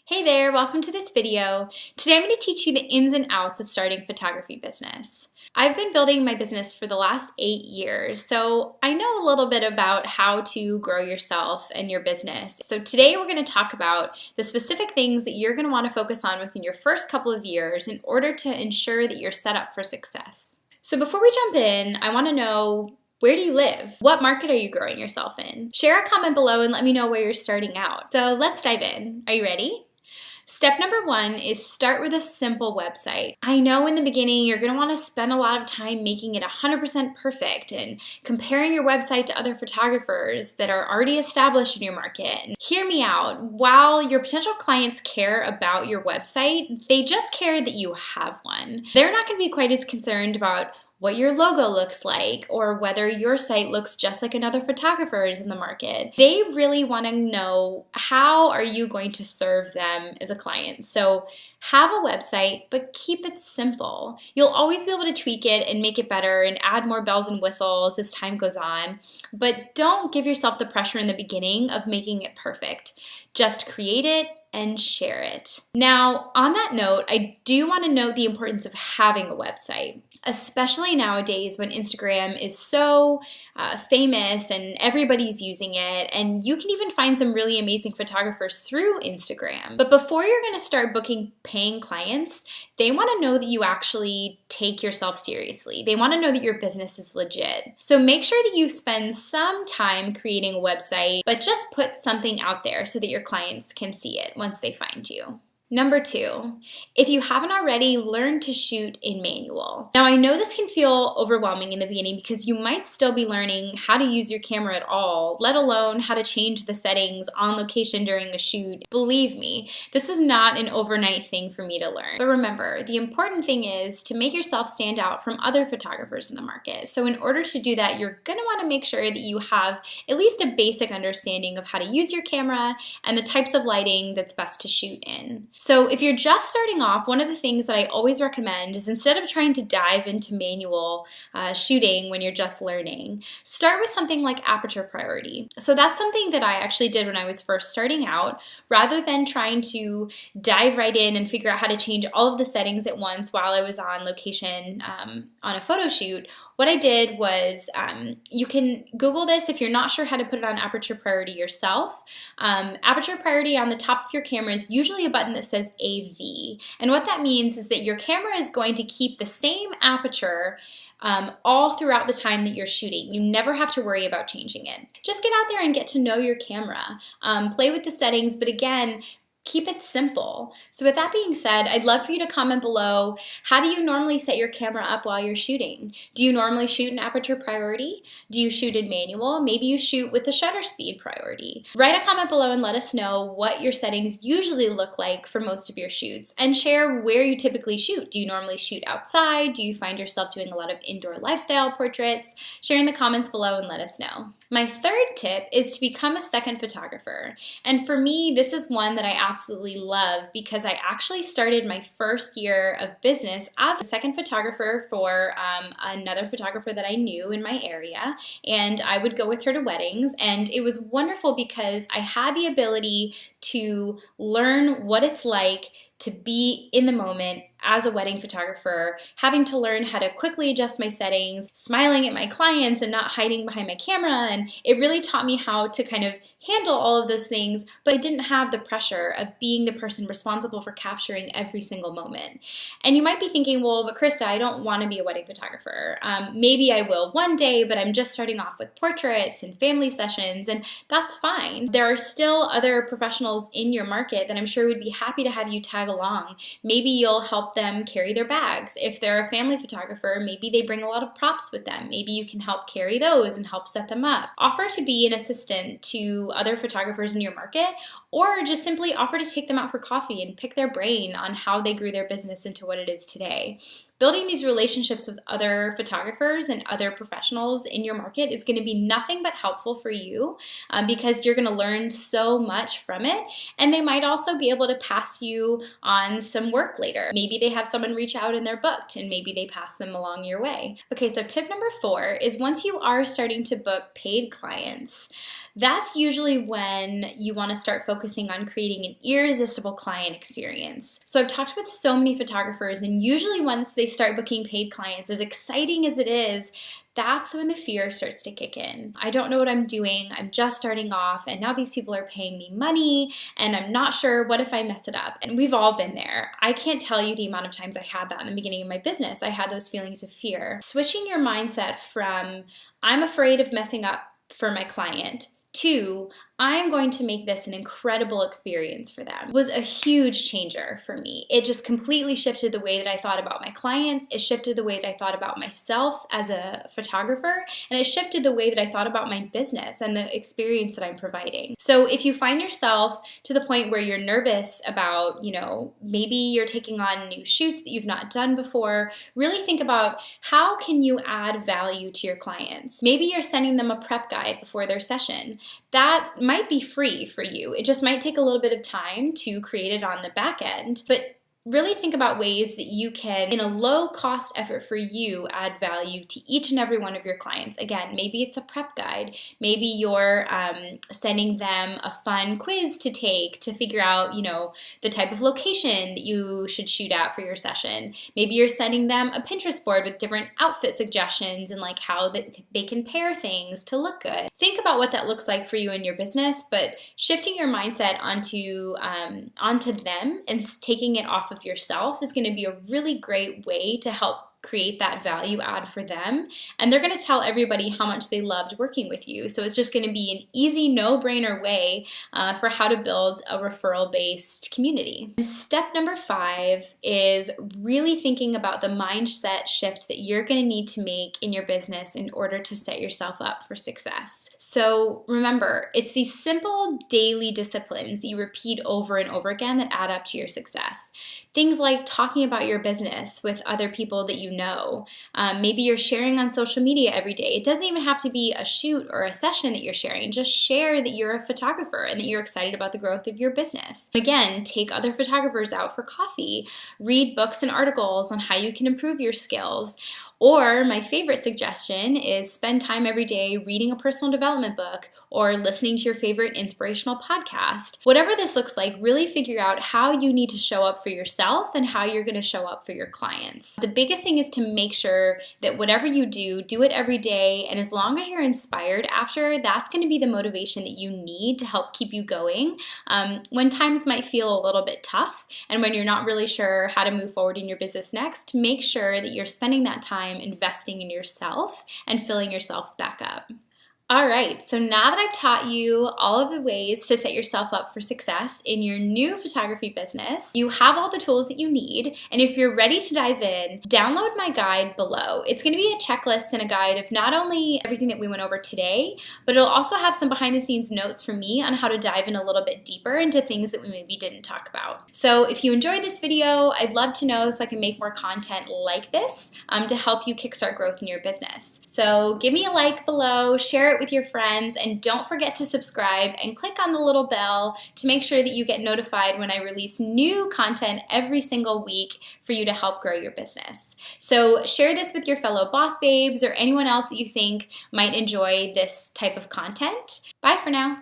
Hey there, welcome to this video. Today I'm going to teach you the ins and outs of starting a photography business. I've been building my business for the last 8 years, so I know a little bit about how to grow yourself and your business. So today we're going to talk about the specific things that you're going to want to focus on within your first couple of years in order to ensure that you're set up for success. So before we jump in, I want to know, where do you live? What market are you growing yourself in? Share a comment below and let me know where you're starting out. So let's dive in. Are you ready? Step number 1 is start with a simple website. I know in the beginning you're going to want to spend a lot of time making it 100% perfect and comparing your website to other photographers that are already established in your market. And hear me out. While your potential clients care about your website, they just care that you have one. They're not going to be quite as concerned about what your logo looks like or whether your site looks just like another photographer's in the market. They really want to know, how are you going to serve them as a client? So have a website, but keep it simple. You'll always be able to tweak it and make it better and add more bells and whistles as time goes on, but don't give yourself the pressure in the beginning of making it perfect. Just create it and share it. Now, on that note, I do want to note the importance of having a website, especially nowadays when Instagram is so famous and everybody's using it, and you can even find some really amazing photographers through Instagram. But before you're going to start booking paying clients, they want to know that you actually take yourself seriously. They want to know that your business is legit. So make sure that you spend some time creating a website, but just put something out there so that your clients can see it once they find you. Number 2, if you haven't already, learn to shoot in manual. Now, I know this can feel overwhelming in the beginning because you might still be learning how to use your camera at all, let alone how to change the settings on location during a shoot. Believe me, this was not an overnight thing for me to learn. But remember, the important thing is to make yourself stand out from other photographers in the market. So in order to do that, you're going to want to make sure that you have at least a basic understanding of how to use your camera and the types of lighting that's best to shoot in. So if you're just starting off, one of the things that I always recommend is, instead of trying to dive into manual shooting when you're just learning, start with something like aperture priority. So that's something that I actually did when I was first starting out. Rather than trying to dive right in and figure out how to change all of the settings at once while I was on location on a photo shoot, what I did was, you can Google this if you're not sure how to put it on aperture priority yourself. Aperture priority on the top of your camera is usually a button that says AV. And what that means is that your camera is going to keep the same aperture all throughout the time that you're shooting. You never have to worry about changing it. Just get out there and get to know your camera. Play with the settings, but again, keep it simple. So with that being said, I'd love for you to comment below, how do you normally set your camera up while you're shooting? Do you normally shoot in aperture priority? Do you shoot in manual? Maybe you shoot with the shutter speed priority. Write a comment below and let us know what your settings usually look like for most of your shoots, and share where you typically shoot. Do you normally shoot outside? Do you find yourself doing a lot of indoor lifestyle portraits? Share in the comments below and let us know. My third tip is to become a second photographer. And for me, this is one that I absolutely love because I actually started my first year of business as a second photographer for another photographer that I knew in my area. And I would go with her to weddings. And it was wonderful because I had the ability to learn what it's like to be in the moment as a wedding photographer, having to learn how to quickly adjust my settings, smiling at my clients and not hiding behind my camera. And it really taught me how to kind of handle all of those things, but I didn't have the pressure of being the person responsible for capturing every single moment. And you might be thinking, well, but Krista, I don't want to be a wedding photographer. Maybe I will one day, but I'm just starting off with portraits and family sessions, and that's fine. There are still other professionals in your market that I'm sure would be happy to have you tag along. Maybe you'll help them carry their bags. If they're a family photographer, maybe they bring a lot of props with them. Maybe you can help carry those and help set them up. Offer to be an assistant to other photographers in your market, or just simply offer to take them out for coffee and pick their brain on how they grew their business into what it is today. Building these relationships with other photographers and other professionals in your market is going to be nothing but helpful for you because you're going to learn so much from it. And they might also be able to pass you on some work later. Maybe they have someone reach out and they're booked, and maybe they pass them along your way. Okay, so tip number 4 is, once you are starting to book paid clients, that's usually when you want to start focusing on creating an irresistible client experience. So I've talked with so many photographers, and usually once they start booking paid clients, as exciting as it is, that's when the fear starts to kick in. I don't know what I'm doing. I'm just starting off, and now these people are paying me money, and I'm not sure, what if I mess it up? And we've all been there. I can't tell you the amount of times I had that in the beginning of my business. I had those feelings of fear. Switching your mindset from, I'm afraid of messing up for my client, to, I'm going to make this an incredible experience for them, was a huge changer for me. It just completely shifted the way that I thought about my clients. It shifted the way that I thought about myself as a photographer, and it shifted the way that I thought about my business and the experience that I'm providing. So if you find yourself to the point where you're nervous about, maybe you're taking on new shoots that you've not done before, really think about, how can you add value to your clients? Maybe you're sending them a prep guide before their session. That might be free for you. It just might take a little bit of time to create it on the back end, but really think about ways that you can, in a low cost effort for you, add value to each and every one of your clients. Again, maybe it's a prep guide. Maybe you're sending them a fun quiz to take to figure out, the type of location that you should shoot at for your session. Maybe you're sending them a Pinterest board with different outfit suggestions and like how they can pair things to look good. Think about what that looks like for you in your business, but shifting your mindset onto them and taking it off of yourself is going to be a really great way to help create that value add for them. And they're going to tell everybody how much they loved working with you. So it's just going to be an easy, no-brainer way for how to build a referral-based community. And step number 5 is really thinking about the mindset shift that you're going to need to make in your business in order to set yourself up for success. So remember, it's these simple daily disciplines that you repeat over and over again that add up to your success. Things like talking about your business with other people that you know. Maybe you're sharing on social media every day. It doesn't even have to be a shoot or a session that you're sharing. Just share that you're a photographer and that you're excited about the growth of your business. Again, take other photographers out for coffee. Read books and articles on how you can improve your skills. Or my favorite suggestion is spend time every day reading a personal development book or listening to your favorite inspirational podcast. Whatever this looks like, really figure out how you need to show up for yourself and how you're going to show up for your clients. The biggest thing is to make sure that whatever you do it every day. And as long as you're inspired after, that's going to be the motivation that you need to help keep you going when times might feel a little bit tough and when you're not really sure how to move forward in your business next. Make sure that you're spending that time investing in yourself and filling yourself back up. All right, so now that I've taught you all of the ways to set yourself up for success in your new photography business, you have all the tools that you need. And if you're ready to dive in, download my guide below. It's going to be a checklist and a guide of not only everything that we went over today, but it'll also have some behind the scenes notes from me on how to dive in a little bit deeper into things that we maybe didn't talk about. So if you enjoyed this video, I'd love to know so I can make more content like this to help you kickstart growth in your business. So give me a like below, share it with your friends, and don't forget to subscribe and click on the little bell to make sure that you get notified when I release new content every single week for you to help grow your business. So share this with your fellow boss babes or anyone else that you think might enjoy this type of content. Bye for now.